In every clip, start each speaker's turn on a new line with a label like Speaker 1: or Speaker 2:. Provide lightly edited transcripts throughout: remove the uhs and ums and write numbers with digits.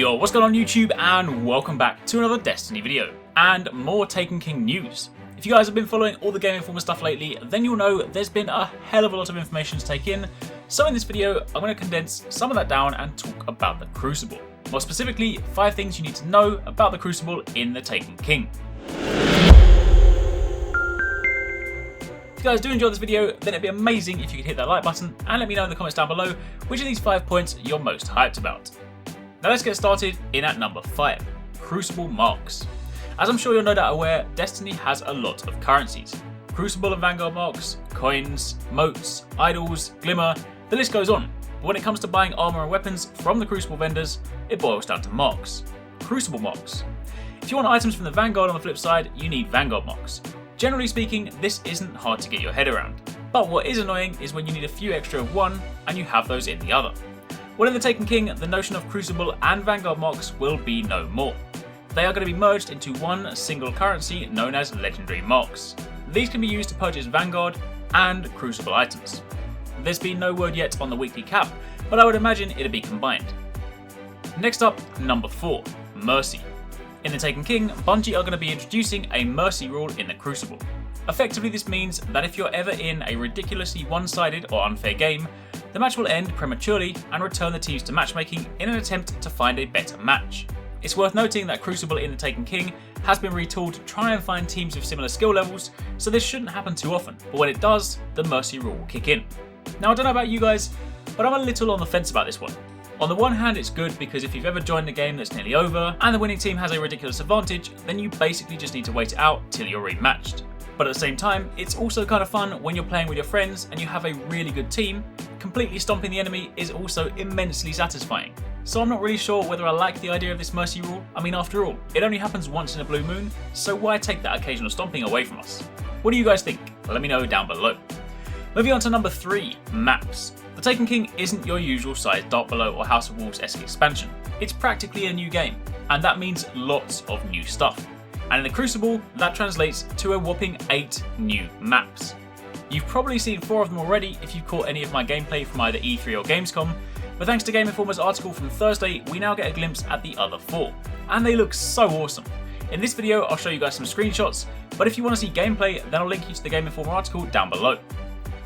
Speaker 1: Yo, what's going on YouTube, and welcome back to another Destiny video, and more Taken King news. If you guys have been following all the Gameinformer stuff lately, then you'll know there's been a hell of a lot of information to take in, so in this video I'm going to condense some of that down and talk about the Crucible. More specifically, 5 things you need to know about the Crucible in the Taken King. If you guys do enjoy this video, then it'd be amazing if you could hit that like button and let me know in the comments down below which of these 5 points you're most hyped about. Now let's get started in at number 5, Crucible Marks. As I'm sure you're no doubt aware, Destiny has a lot of currencies. Crucible and Vanguard marks, coins, motes, idols, glimmer, the list goes on. But when it comes to buying armor and weapons from the Crucible vendors, it boils down to marks. Crucible marks. If you want items from the Vanguard on the flip side, you need Vanguard marks. Generally speaking, this isn't hard to get your head around. But what is annoying is when you need a few extra of one and you have those in the other. Well, in the Taken King, the notion of Crucible and Vanguard marks will be no more. They are going to be merged into one single currency known as Legendary Marks. These can be used to purchase Vanguard and Crucible items. There's been no word yet on the weekly cap, but I would imagine it'll be combined. Next up, number 4, Mercy. In the Taken King, Bungie are going to be introducing a Mercy rule in the Crucible. Effectively, this means that if you're ever in a ridiculously one-sided or unfair game, the match will end prematurely and return the teams to matchmaking in an attempt to find a better match. It's worth noting that Crucible in the Taken King has been retooled to try and find teams with similar skill levels, so this shouldn't happen too often, but when it does, the Mercy rule will kick in. Now I don't know about you guys, but I'm a little on the fence about this one. On the one hand, it's good because if you've ever joined a game that's nearly over and the winning team has a ridiculous advantage, then you basically just need to wait it out till you're rematched. But at the same time, it's also kind of fun when you're playing with your friends and you have a really good team. Completely stomping the enemy is also immensely satisfying. So I'm not really sure whether I like the idea of this Mercy rule. I mean, after all, it only happens once in a blue moon, so why take that occasional stomping away from us? What do you guys think? Let me know down below. Moving on to number 3, maps. The Taken King isn't your usual size Dark Below or House of Wolves-esque expansion. It's practically a new game, and that means lots of new stuff. And in the Crucible, that translates to a whopping 8 new maps. You've probably seen 4 of them already if you've caught any of my gameplay from either E3 or Gamescom, but thanks to Gameinformer's article from Thursday, we now get a glimpse at the other 4. And they look so awesome. In this video, I'll show you guys some screenshots, but if you want to see gameplay, then I'll link you to the Gameinformer article down below.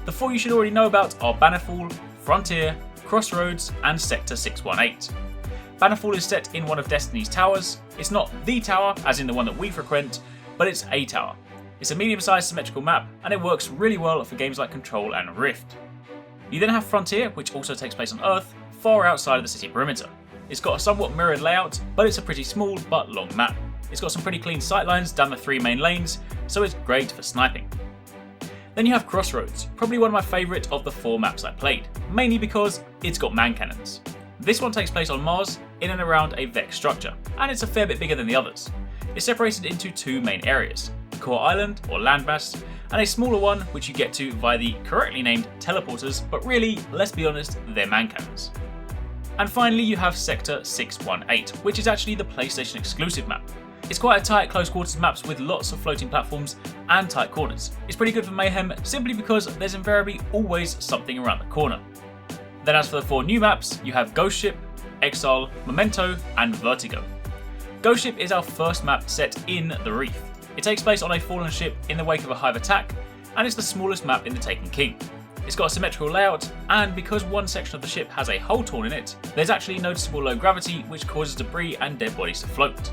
Speaker 1: The 4 you should already know about are Bannerfall, Frontier, Crossroads, and Sector 618. Bannerfall is set in one of Destiny's towers. It's not the tower, as in the one that we frequent, but it's a tower. It's a medium-sized symmetrical map, and it works really well for games like Control and Rift. You then have Frontier, which also takes place on Earth, far outside of the city perimeter. It's got a somewhat mirrored layout, but it's a pretty small but long map. It's got some pretty clean sightlines down the 3 main lanes, so it's great for sniping. Then you have Crossroads, probably one of my favourite of the 4 maps I played, mainly because it's got man cannons. This one takes place on Mars, in and around a Vex structure, and it's a fair bit bigger than the others. It's separated into 2 main areas, the core island, or landmass, and a smaller one which you get to via the correctly named teleporters, but really, let's be honest, they're man cannons. And finally you have Sector 618, which is actually the PlayStation exclusive map. It's quite a tight close quarters map with lots of floating platforms and tight corners. It's pretty good for mayhem simply because there's invariably always something around the corner. Then as for the 4 new maps, you have Ghost Ship, Exile, Memento, and Vertigo. Ghost Ship is our first map set in the Reef. It takes place on a fallen ship in the wake of a hive attack, and it's the smallest map in the Taken King. It's got a symmetrical layout, and because one section of the ship has a hole torn in it, there's actually noticeable low gravity which causes debris and dead bodies to float.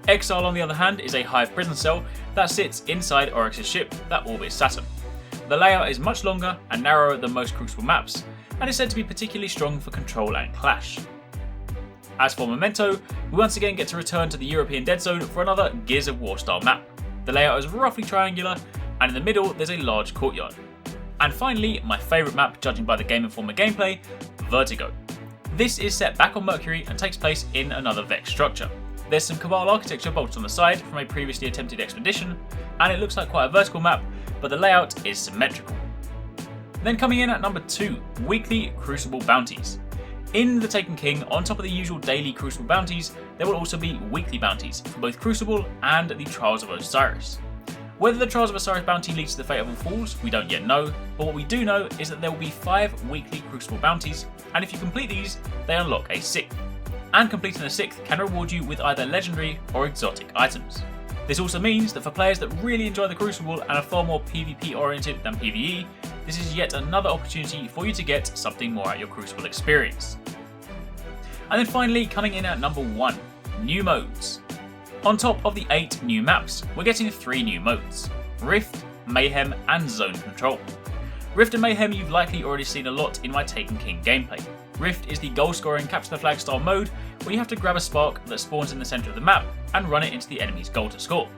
Speaker 1: Exile, on the other hand, is a hive prison cell that sits inside Arekkz's ship that orbits Saturn. The layout is much longer and narrower than most Crucible maps, and is said to be particularly strong for Control and Clash. As for Memento, we once again get to return to the European Dead Zone for another Gears of War style map. The layout is roughly triangular, and in the middle there's a large courtyard. And finally, my favourite map judging by the Gameinformer gameplay, Vertigo. This is set back on Mercury and takes place in another Vex structure. There's some Cabal architecture bolted on the side from a previously attempted expedition, and it looks like quite a vertical map, but the layout is symmetrical. Then coming in at number 2, weekly Crucible Bounties. In the Taken King, on top of the usual daily Crucible bounties, there will also be weekly bounties for both Crucible and the Trials of Osiris. Whether the Trials of Osiris bounty leads to the Fate of All Falls, we don't yet know, but what we do know is that there will be 5 weekly Crucible bounties, and if you complete these, they unlock a 6th. and completing the 6th can reward you with either legendary or exotic items. This also means that for players that really enjoy the Crucible and are far more PvP oriented than PvE, this is yet another opportunity for you to get something more out of your Crucible experience. And then finally, coming in at number 1, new modes. On top of the 8 new maps, we're getting 3 new modes: Rift, Mayhem and Zone Control. Rift and Mayhem you've likely already seen a lot in my Taken King gameplay. Rift is the goal scoring capture the flag style mode where you have to grab a spark that spawns in the centre of the map and run it into the enemy's goal to score.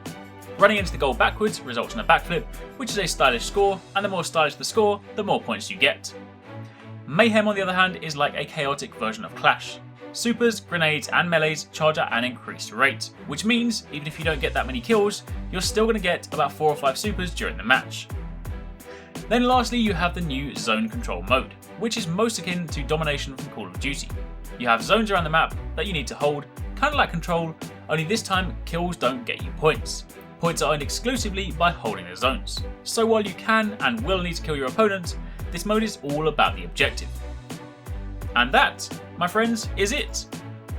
Speaker 1: Running into the goal backwards results in a backflip, which is a stylish score, and the more stylish the score, the more points you get. Mayhem on the other hand is like a chaotic version of Clash. Supers, grenades and melees charge at an increased rate, which means even if you don't get that many kills, you're still going to get about 4 or 5 supers during the match. Then lastly you have the new Zone Control mode, which is most akin to Domination from Call of Duty. You have zones around the map that you need to hold, kind of like Control, only this time kills don't get you points. Points are earned exclusively by holding the zones. So while you can and will need to kill your opponent, this mode is all about the objective. And that, my friends, is it.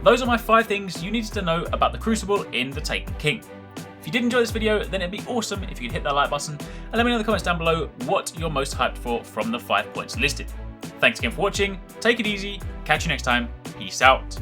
Speaker 1: Those are my 5 things you needed to know about the Crucible in the Taken King. If you did enjoy this video, then it'd be awesome if you could hit that like button and let me know in the comments down below what you're most hyped for from the 5 points listed. Thanks again for watching, take it easy, catch you next time, peace out.